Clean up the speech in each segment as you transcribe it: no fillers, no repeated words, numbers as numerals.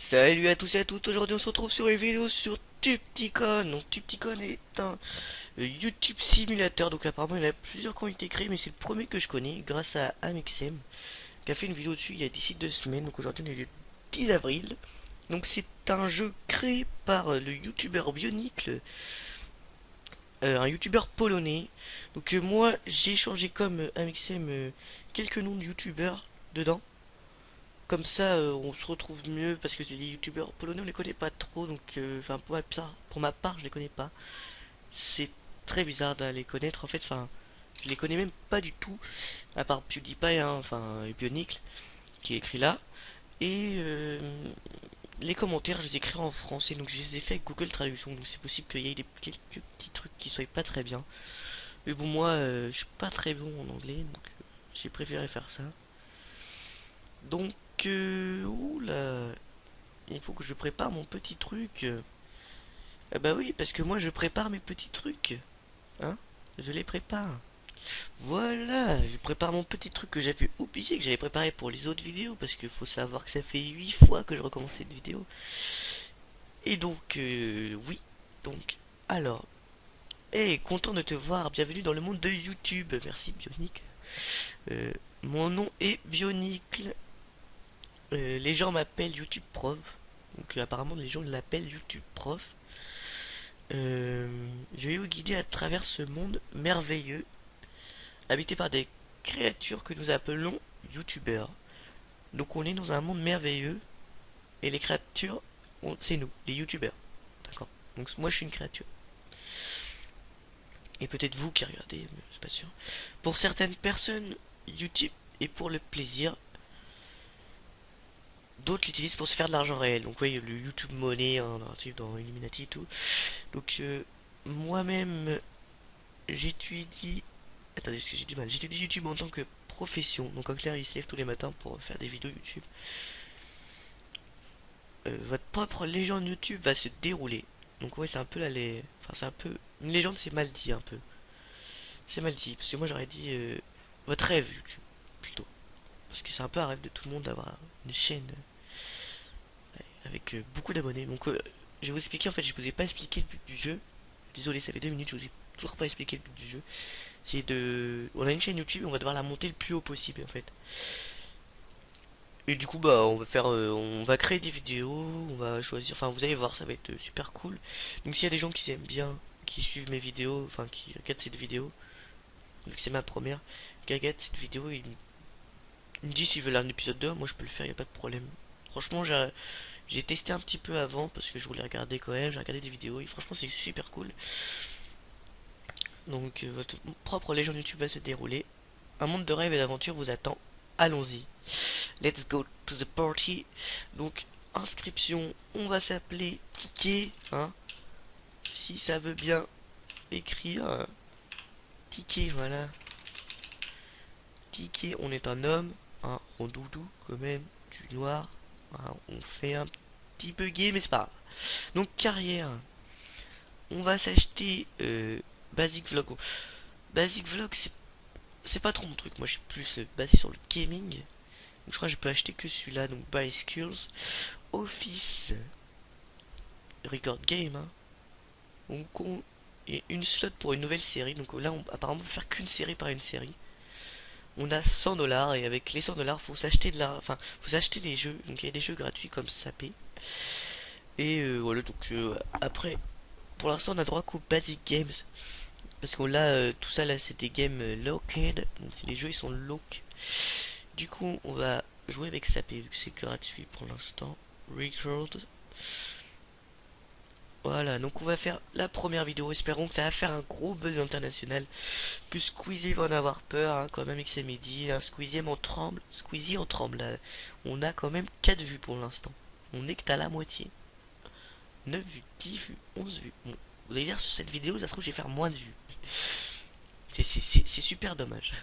Salut à tous et à toutes, aujourd'hui on se retrouve sur une vidéo sur Tupticon. Donc Tupticon est un YouTube simulateur, donc apparemment il y en a plusieurs qui ont été créés, mais c'est le premier que je connais grâce à Amixem qui a fait une vidéo dessus il y a d'ici 2 semaines. Donc aujourd'hui on est le 10 avril. Donc c'est un jeu créé par le youtubeur Bionicle, un youtubeur polonais. Donc moi j'ai changé comme Amixem quelques noms de youtubeurs dedans. Comme ça, on se retrouve mieux parce que les youtubeurs polonais on les connaît pas trop, donc enfin pour ma part je les connais pas. C'est très bizarre de les connaître en fait, enfin je les connais même pas du tout, à part PewDiePie, hein, enfin et Bionicle qui est écrit là. Et les commentaires je les écris en français, donc je les ai fait avec Google Traduction, donc c'est possible qu'il y ait quelques petits trucs qui soient pas très bien. Mais bon moi je suis pas très bon en anglais, donc j'ai préféré faire ça. Donc oula, il faut que je prépare mon petit truc. Ah bah oui, parce que moi je prépare mes petits trucs. Hein? Je les prépare. Voilà, je prépare mon petit truc que j'avais oublié, que j'avais préparé pour les autres vidéos, parce qu'il faut savoir que ça fait 8 fois que je recommence cette vidéo. Et donc, oui. Donc, alors. Hey, content de te voir, bienvenue dans le monde de YouTube. Merci Bionic. Euh, Mon nom est Bionicle. Les gens m'appellent YouTube Prof. Donc apparemment les gens l'appellent YouTube Prof. Euh, je vais vous guider à travers ce monde merveilleux, habité par des créatures que nous appelons youtubeurs. Donc on est dans un monde merveilleux, et les créatures, c'est nous, les youtubeurs. D'accord. Donc moi je suis une créature. Et peut-être vous qui regardez, mais c'est pas sûr. Pour certaines personnes, YouTube est pour le plaisir. D'autres l'utilisent pour se faire de l'argent réel. Donc oui, le YouTube Money, hein, dans Illuminati et tout. Donc moi-même, j'étudie. Attendez, parce que j'ai du mal. J'étudie YouTube en tant que profession. Donc en clair, il se lève tous les matins pour faire des vidéos YouTube. Votre propre légende YouTube va se dérouler. Donc ouais, c'est un peu la les. Enfin, c'est un peu. Une légende, c'est mal dit un peu. C'est mal dit. Parce que moi, j'aurais dit votre rêve YouTube, plutôt. Parce que c'est un peu un rêve de tout le monde d'avoir une chaîne avec beaucoup d'abonnés. Donc je vais vous expliquer. En fait, je vous ai pas expliqué le but du jeu. Désolé, ça fait 2 minutes, je vous ai toujours pas expliqué le but du jeu. C'est de. On a une chaîne YouTube, on va devoir la monter le plus haut possible en fait. Et du coup, bah, on va créer des vidéos, on va choisir, enfin, vous allez voir, ça va être super cool. Donc, s'il y a des gens qui aiment bien, qui suivent mes vidéos, enfin, qui regardent cette vidéo, vu que c'est ma première, qui regardent cette vidéo, ils me disent s'ils veulent un épisode 2, moi je peux le faire, y a pas de problème. Franchement, j'ai testé un petit peu avant parce que je voulais regarder quand même, j'ai regardé des vidéos et franchement, c'est super cool. Donc, votre propre légende YouTube va se dérouler. Un monde de rêve et d'aventure vous attend. Allons-y. Let's go to the party. Donc, inscription, on va s'appeler Ticket, hein, si ça veut bien écrire. Ticket, voilà. Ticket, on est un homme, un rondoudou, quand même, du noir. Hein, on fait un petit peu gay, mais c'est pas grave. Donc, carrière, on va s'acheter Basic Vlog. Basic Vlog, c'est pas trop mon truc. Moi, je suis plus basé sur le gaming. Donc, je crois que je peux acheter que celui-là. Donc, Buy Skills. Office. Record Game, hein. Donc et une slot pour une nouvelle série. Donc là, apparemment, on peut faire qu'une série par une série. On a 100 dollars et avec les 100 dollars, faut s'acheter de la, enfin, faut s'acheter des jeux. Donc il y a des jeux gratuits comme Sapé. Et voilà. Donc après, pour l'instant, on a droit qu'aux basic games parce qu'on a tout ça là, c'est des games locked. Donc les jeux ils sont lock. Du coup, on va jouer avec Sapé vu que c'est gratuit pour l'instant. Record. Voilà, donc on va faire la première vidéo. Espérons que ça va faire un gros buzz international. Que Squeezie va en avoir peur, hein, quand même, avec ses midi. Hein, Squeezie en tremble. Squeezie en tremble. Là. On a quand même 4 vues pour l'instant. On est que à la moitié. 9 vues, 10 vues, 11 vues. Bon, vous allez dire, sur cette vidéo, ça se trouve, je vais faire moins de vues. C'est super dommage.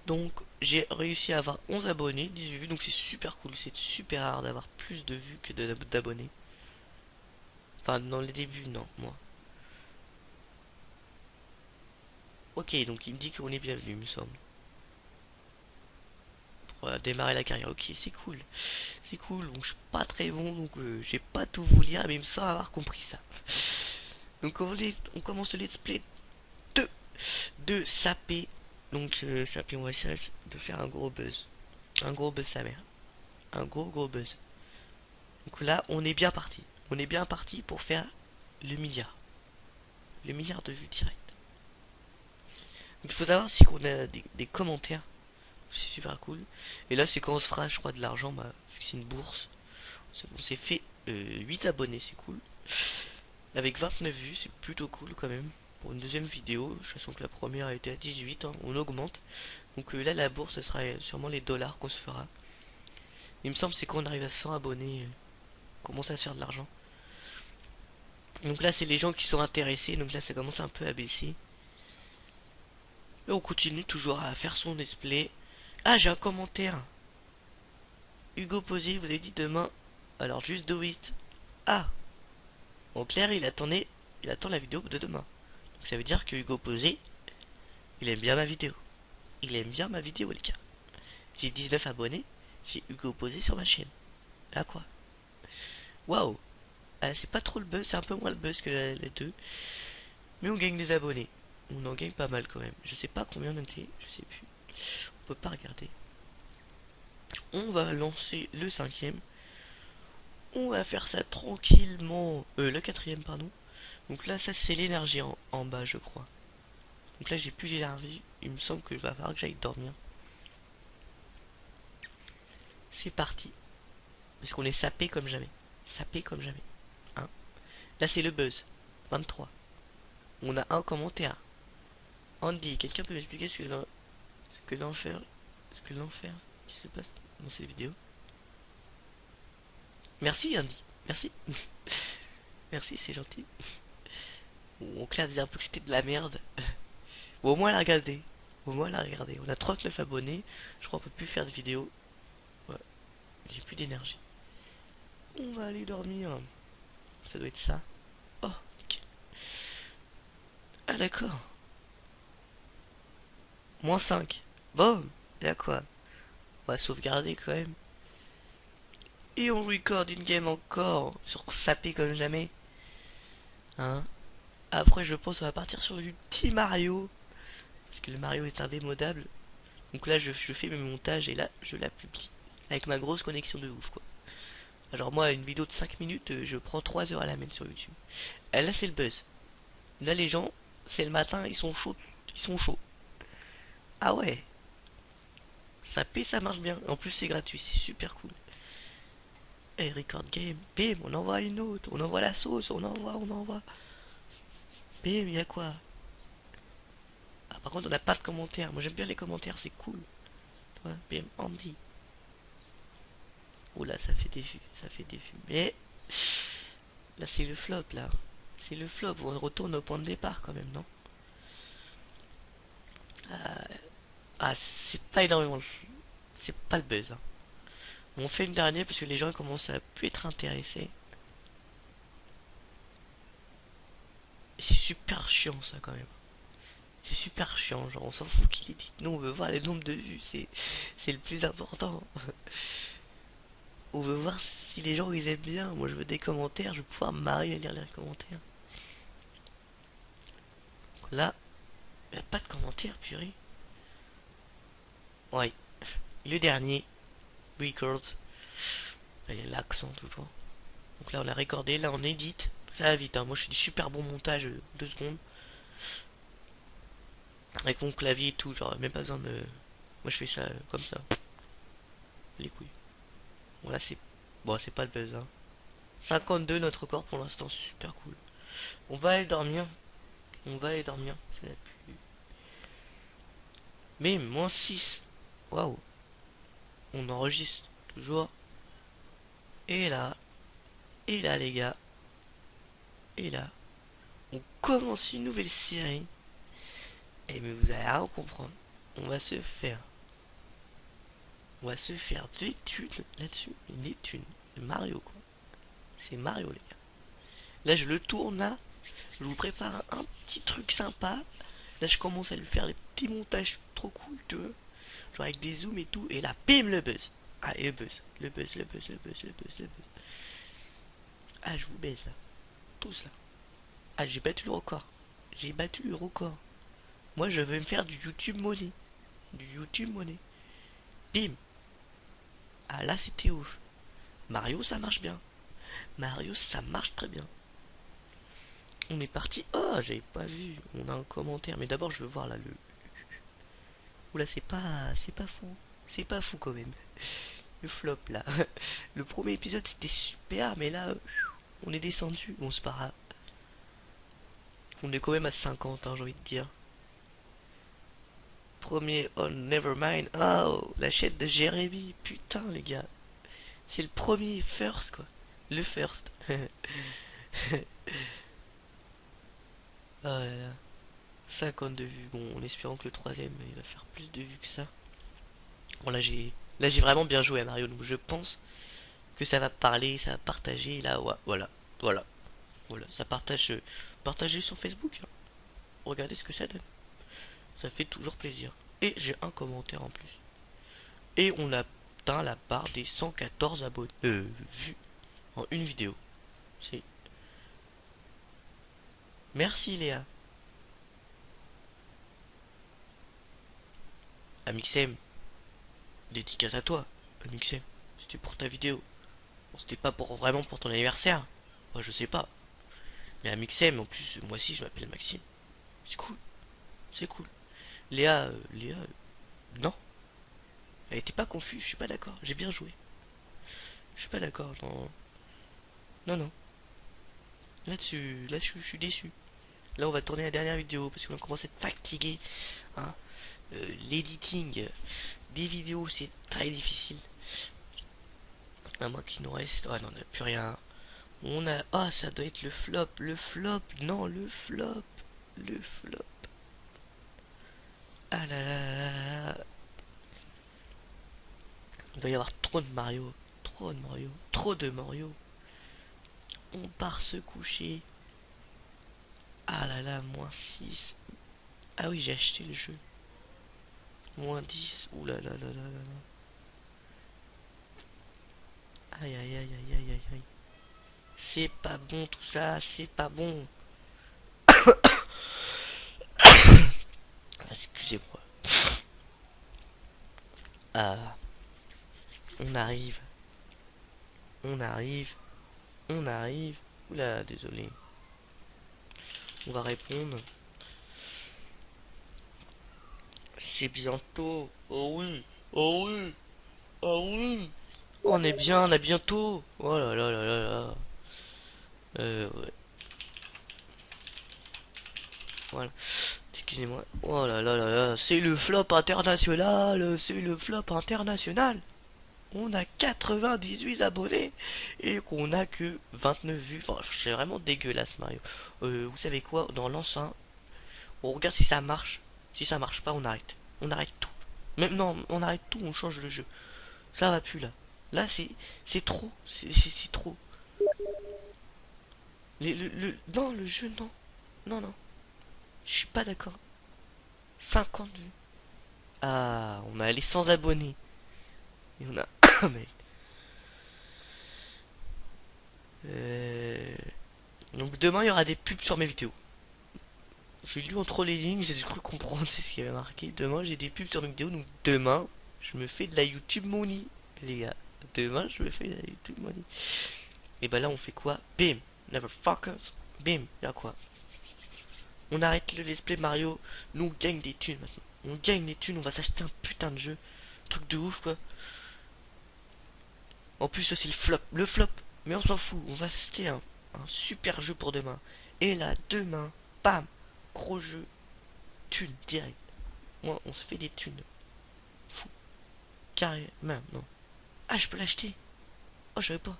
Donc, j'ai réussi à avoir 11 abonnés, 18 vues. Donc, c'est super cool. C'est super rare d'avoir plus de vues que d'abonnés. Enfin, dans les débuts, non, moi. Ok, donc il me dit qu'on est bienvenu, il me semble. Voilà, démarrer la carrière. Ok, c'est cool. C'est cool. Donc je suis pas très bon, donc j'ai pas tout vous lire, mais il me semble avoir compris ça. Donc on commence le let's play de saper. Donc saper, on va essayer de faire un gros buzz. Un gros buzz sa mère. Un gros buzz. Donc là, on est bien parti. On est bien parti pour faire le milliard. Le milliard de vues directes. Donc il faut savoir si qu'on a des commentaires. C'est super cool. Et là, c'est quand on se fera, je crois, de l'argent. Bah, vu que c'est une bourse. On s'est fait 8 abonnés, c'est cool. Avec 29 vues, c'est plutôt cool quand même. Pour une deuxième vidéo, je sens que la première a été à 18, hein, on augmente. Donc là, la bourse, ce sera sûrement les dollars qu'on se fera. Il me semble c'est quand on arrive à 100 abonnés, on commence à se faire de l'argent. Donc là, c'est les gens qui sont intéressés, donc là, ça commence un peu à baisser. Et on continue toujours à faire son display. Ah, j'ai un commentaire. Hugo Posé, vous avez dit demain. Alors, juste do it. Ah, en clair, il attend la vidéo de demain. Donc ça veut dire que Hugo Posé, il aime bien ma vidéo. Il aime bien ma vidéo, les gars. J'ai 19 abonnés, j'ai Hugo Posé sur ma chaîne. Là quoi. Waouh. C'est pas trop le buzz, c'est un peu moins le buzz que les deux. Mais on gagne des abonnés. On en gagne pas mal quand même. Je sais pas combien on était, je sais plus. On peut pas regarder. On va lancer le cinquième. On va faire ça tranquillement. Le quatrième, pardon. Donc là, ça c'est l'énergie en bas, je crois. Donc là, j'ai plus d'énergie. Il me semble que je va falloir que j'aille dormir. C'est parti. Parce qu'on est sapé comme jamais. Sapé comme jamais. Hein. Là, c'est le buzz. 23. On a un commentaire. Andy, quelqu'un peut m'expliquer ce que l'enfer qui se passe dans ces vidéos? Merci Andy. Merci. Merci, c'est gentil. On clair dire un peu que c'était de la merde. Bon, au moins, elle a regardé. Au moins, elle a regardé. On a 39 abonnés. Je crois qu'on peut plus faire de vidéos. Ouais. J'ai plus d'énergie. On va aller dormir. Ça doit être ça. Oh, ok. Ah, d'accord. Moins 5. Bon, et à quoi? On va sauvegarder quand même. Et on record une game encore. Sur sapé comme jamais. Hein. Après, je pense qu'on va partir sur du petit Mario. Parce que le Mario est indémodable. Donc là, je fais mes montages et là, je la publie. Avec ma grosse connexion de ouf, quoi. Alors moi, une vidéo de 5 minutes, je prends 3 heures à la mettre sur YouTube. Et là, c'est le buzz. Là, les gens, c'est le matin, ils sont chauds. Ils sont chauds. Ah ouais. Ça paie, ça marche bien. En plus, c'est gratuit, c'est super cool. Et record game. Bim, on envoie une autre. On envoie la sauce, on envoie. Bim, y'a quoi? Ah, par contre, on n'a pas de commentaires. Moi, j'aime bien les commentaires, c'est cool. Ouais, bim, Andy. Oula, ça fait des vues, ça fait des vues. Mais là, c'est le flop, là. C'est le flop. On retourne au point de départ, quand même, non? C'est pas énormément. C'est pas le buzz. Hein. On fait une dernière parce que les gens commencent à plus être intéressés. Et c'est super chiant, ça, quand même. C'est super chiant, genre on s'en fout qu'il est dit. Nous on veut voir les nombres de vues, c'est le plus important. On veut voir si les gens ils aiment bien. Moi je veux des commentaires, je veux pouvoir me marier à lire les commentaires. Là, il n'y a pas de commentaires, purée. Ouais, le dernier, record. Il y a l'accent toujours. Donc là on a recordé, là on édite. Ça va vite, hein. Moi je fais du super bon montage, 2 secondes. Avec mon clavier et tout, genre même pas besoin de... Moi je fais ça comme ça. Les couilles. Bon là c'est... Bon c'est pas le buzz hein. 52 notre record pour l'instant, super cool. On va aller dormir. On va aller dormir. C'est la plus... Mais moins 6. Waouh. On enregistre toujours. Et là. Et là les gars. Et là. On commence une nouvelle série. Et mais vous allez rien comprendre. On va se faire. On va se faire des thunes là-dessus. Des thunes. Mario quoi. C'est Mario les gars. Là je le tourne là. Je vous prépare un petit truc sympa. Là je commence à lui faire des petits montages trop cool tu vois. genre avec des zooms et tout, et là, bim, le buzz. Ah, et le buzz, le buzz, le buzz, le buzz, le buzz, le buzz. Ah, je vous baise là, tous là. Ah, j'ai battu le record. J'ai battu le record. Moi, je vais me faire du YouTube money. Du YouTube money. Bim. Ah, là, c'était ouf. Mario, ça marche bien. Mario, ça marche très bien. On est parti. Oh, j'avais pas vu. On a un commentaire. Mais d'abord, je veux voir là le. Oula, c'est pas fou. C'est pas fou quand même. Le flop là. Le premier épisode c'était super, mais là, on est descendu. Bon, c'est pas grave. On est quand même à 50, hein, j'ai envie de dire. Premier, oh, Nevermind. Oh, la chaîne de Jérémy. Putain, les gars. C'est le premier first, quoi. Le first. Oh là là. 52 vues. Bon, en espérant que le troisième, il va faire plus de vues que ça. Bon, là, j'ai vraiment bien joué à Mario. Donc, je pense que ça va parler, ça va partager. Là, ouais, voilà. Voilà. Voilà. Ça partage. Partager sur Facebook, hein. Regardez ce que ça donne. Ça fait toujours plaisir. Et j'ai un commentaire en plus. Et on a atteint la barre des 114 abonnés. Vues en une vidéo. C'est. Merci Léa. Amixem, dédicace à toi. Amixem, c'était pour ta vidéo. Bon, c'était pas pour vraiment pour ton anniversaire. Moi, je sais pas. Mais Amixem, en plus, moi aussi, je m'appelle Maxime. C'est cool. C'est cool. Léa, non. Elle était pas confuse, je suis pas d'accord. J'ai bien joué. Je suis pas d'accord. Non. Non, non. Là-dessus, là, je suis déçu. Là, on va tourner la dernière vidéo parce qu'on commence à être fatigué. Hein. L'editing des vidéos, c'est très difficile. À moins qu'il nous reste. Oh non, on n'a plus rien. On a. Ah, ça doit être le flop. Le flop. Non, le flop. Le flop. Ah là là là là. Il doit y avoir trop de Mario. Trop de Mario. Trop de Mario. On part se coucher. Ah là là, -6. Ah oui, j'ai acheté le jeu. -10. Ouh là là là là là. Aïe aïe aïe aïe aïe aïe aïe. C'est pas bon tout ça, c'est pas bon. Excusez-moi. Ah, on arrive. On arrive. On arrive. Oula, désolé. On va répondre. C'est bientôt. Oh oui. Oh oui. Oh oui. On est bien, on a bientôt. Oh là là là là là. Ouais. Voilà. Excusez-moi. Oh là là là là. C'est le flop international. C'est le flop international. On a 98 abonnés et qu'on a que 29 vues. Enfin, c'est vraiment dégueulasse, Mario. Vous savez quoi? Dans l'enceinte, on regarde si ça marche. Si ça marche pas, on arrête. On arrête tout. Même non, on arrête tout, on change le jeu. Ça va plus là. Là, c'est trop. C'est trop. Non, le jeu, non. Non, non. Je suis pas d'accord. 50 vues. Ah, on a les 100 abonnés. Et on a. Mais. Donc demain, il y aura des pubs sur mes vidéos. J'ai lu entre les lignes, j'ai cru comprendre c'est ce qui avait marqué. Demain, j'ai des pubs sur mes vidéos. Donc demain, je me fais de la YouTube money, les gars. Demain, je me fais de la YouTube money. Et bah là, on fait quoi? Bim, never fuckers. Bim, y'a quoi? On arrête le let's play Mario. Nous, on gagne des thunes maintenant. On gagne des thunes, on va s'acheter un putain de jeu. Truc de ouf, quoi. En plus, ça, c'est le flop. Le flop. Mais on s'en fout. On va s'acheter un super jeu pour demain. Et là, demain, bam, gros jeu. Thunes, direct. Moi, on se fait des thunes. Fou. Carré. Même, non. Ah, je peux l'acheter. Oh, je savais pas.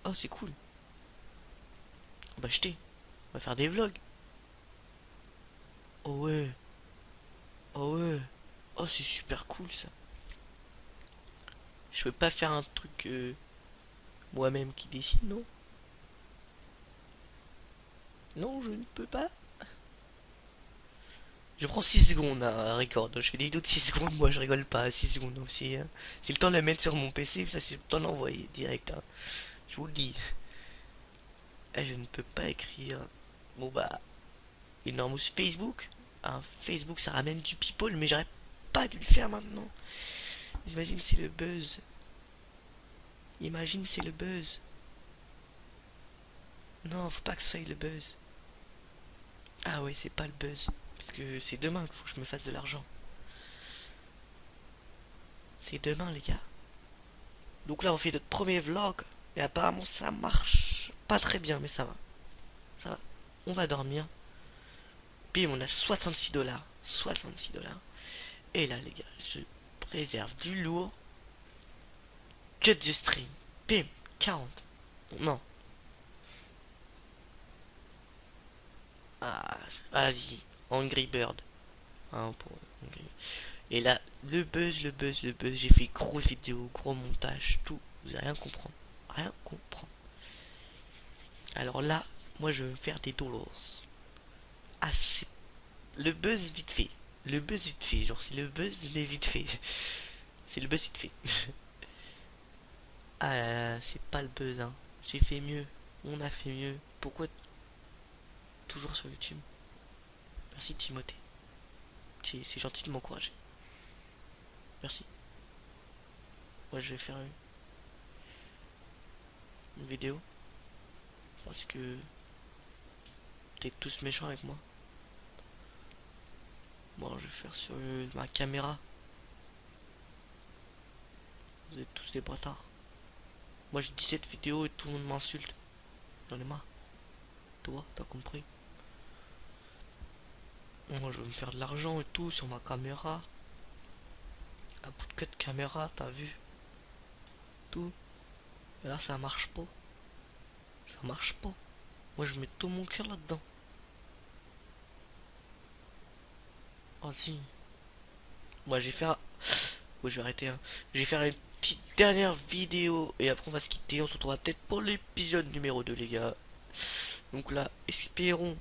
Oh, c'est cool. On va acheter. On va faire des vlogs. Oh ouais. Oh ouais. Oh, c'est super cool ça. Je peux pas faire un truc moi-même qui décide, non? Non, je ne peux pas. Je prends 6 secondes à record. Je fais des vidéos de 6 secondes, moi je rigole pas à 6 secondes aussi. Hein. C'est le temps de la mettre sur mon PC, ça c'est le temps d'envoyer direct. Hein. Je vous le dis. Eh, je ne peux pas écrire. Bon bah, énorme Facebook. Hein, Facebook ça ramène du people, mais j'aurais pas dû le faire maintenant. J'imagine c'est le buzz. Imagine c'est le buzz. Non, faut pas que ce soit le buzz. Ah ouais, c'est pas le buzz. Parce que c'est demain qu'il faut que je me fasse de l'argent. C'est demain les gars. Donc là on fait notre premier vlog. Et apparemment ça marche pas très bien, mais ça va. Ça va. On va dormir. Puis on a 66 dollars. 66 dollars. Et là les gars, je préserve du lourd. Cut du stream. Bim. 40. Non. Ah, vas-y. Angry Bird. Hein, pour Angry... Et là, le buzz, le buzz, le buzz. J'ai fait grosse vidéo, gros montage, tout. Vous allez rien comprendre. Rien comprendre. Alors là, moi je vais me faire des dollars. Ah, c'est le buzz vite fait. Le buzz vite fait. Genre, c'est le buzz, mais vite fait. C'est le buzz vite fait. Ah là là, c'est pas le buzz, hein. J'ai fait mieux. On a fait mieux. Pourquoi toujours sur YouTube? Merci Timothée. C'est gentil de m'encourager. Merci. Moi je vais faire une vidéo. Parce que t'es tous méchants avec moi. Bon, je vais faire sur ma caméra. Vous êtes tous des bâtards. Moi j'ai 17 vidéos et tout le monde m'insulte. J'en ai marre. Toi, t'as compris. Moi je vais me faire de l'argent et tout sur ma caméra. À bout de queue de caméra, t'as vu. Tout. Et là ça marche pas. Ça marche pas. Moi je mets tout mon cœur là-dedans. Oh si. Moi j'ai fait un... Ouais, je vais arrêter. Hein. Je vais faire une petite dernière vidéo. Et après on va se quitter. On se retrouvera peut-être pour l'épisode numéro 2 les gars. Donc là, espérons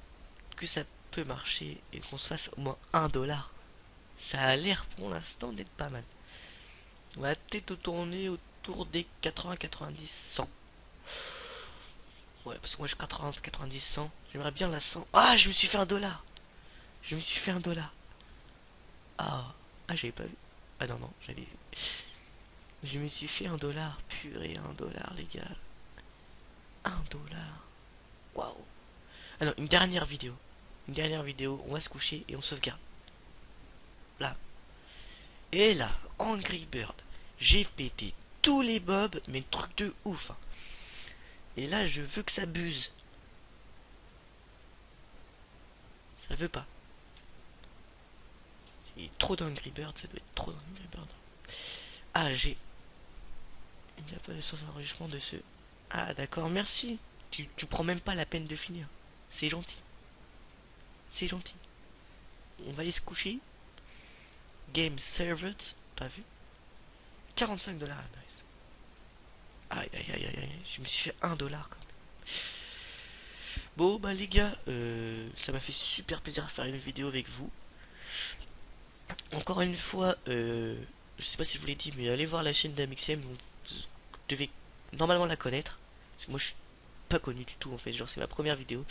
que ça peut marcher. Et qu'on se fasse au moins 1 dollar. Ça a l'air pour l'instant d'être pas mal. On va peut-être tourner autour des 80, 90, 100. Ouais, parce que moi je 80, 90, 100. J'aimerais bien la 100. Ah, je me suis fait 1 dollar. Je me suis fait 1 dollar. Ah, ah j'avais pas vu. Ah non, non, j'avais vu. Je me suis fait 1 dollar. Purée, 1 dollar, les gars. 1 dollar. Waouh. Alors, une dernière vidéo. Une dernière vidéo. On va se coucher et on sauvegarde. Là. Et là, Angry Bird. J'ai pété tous les mobs, mais truc de ouf. Hein. Et là, je veux que ça buse. Ça veut pas. Il y a trop d'Angry Bird, ça doit être trop d'Angry Bird. Ah, j'ai... Il n'y a pas de sens d'enregistrement de ce... Ah, d'accord, merci. Tu prends même pas la peine de finir. C'est gentil. C'est gentil. On va aller se coucher. Game served, t'as vu? 45 dollars, nice. Aïe, aïe, aïe, aïe, aïe. Je me suis fait 1 dollar quand même. Bon, bah les gars, ça m'a fait super plaisir de faire une vidéo avec vous. Encore une fois, je sais pas si je vous l'ai dit, mais allez voir la chaîne d'Amixem. Vous devez normalement la connaître. Parce que moi, je suis pas connu du tout en fait. Genre, c'est ma première vidéo.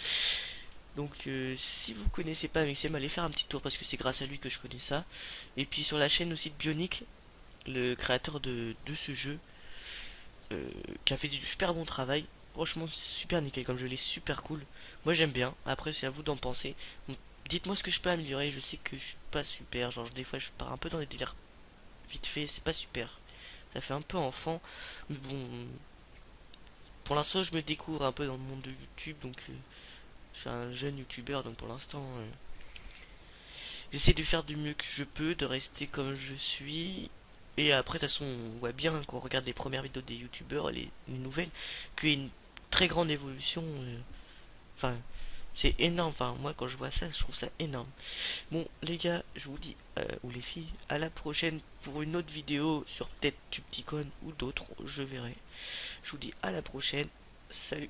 Donc, si vous connaissez pas Amixem, allez faire un petit tour parce que c'est grâce à lui que je connais ça. Et puis sur la chaîne aussi de Bionic, le créateur de ce jeu, qui a fait du super bon travail. Franchement, super nickel comme jeu, il est super cool. Moi, j'aime bien. Après, c'est à vous d'en penser. Dites-moi ce que je peux améliorer. Je sais que je suis pas super. Genre, des fois, je pars un peu dans des délires vite fait. C'est pas super. Ça fait un peu enfant. Mais bon, pour l'instant, je me découvre un peu dans le monde de YouTube. Donc, je suis un jeune youtubeur. Donc, pour l'instant, j'essaie de faire du mieux que je peux, de rester comme je suis. Et après, de toute façon, on voit bien quand on regarde les premières vidéos des youtubeurs, les nouvelles, qu'il y a une très grande évolution. Enfin, c'est énorme. Enfin, moi, quand je vois ça, je trouve ça énorme. Bon, les gars, je vous dis, ou les filles, à la prochaine pour une autre vidéo sur peut-être Tupticon ou d'autres, je verrai. Je vous dis à la prochaine. Salut.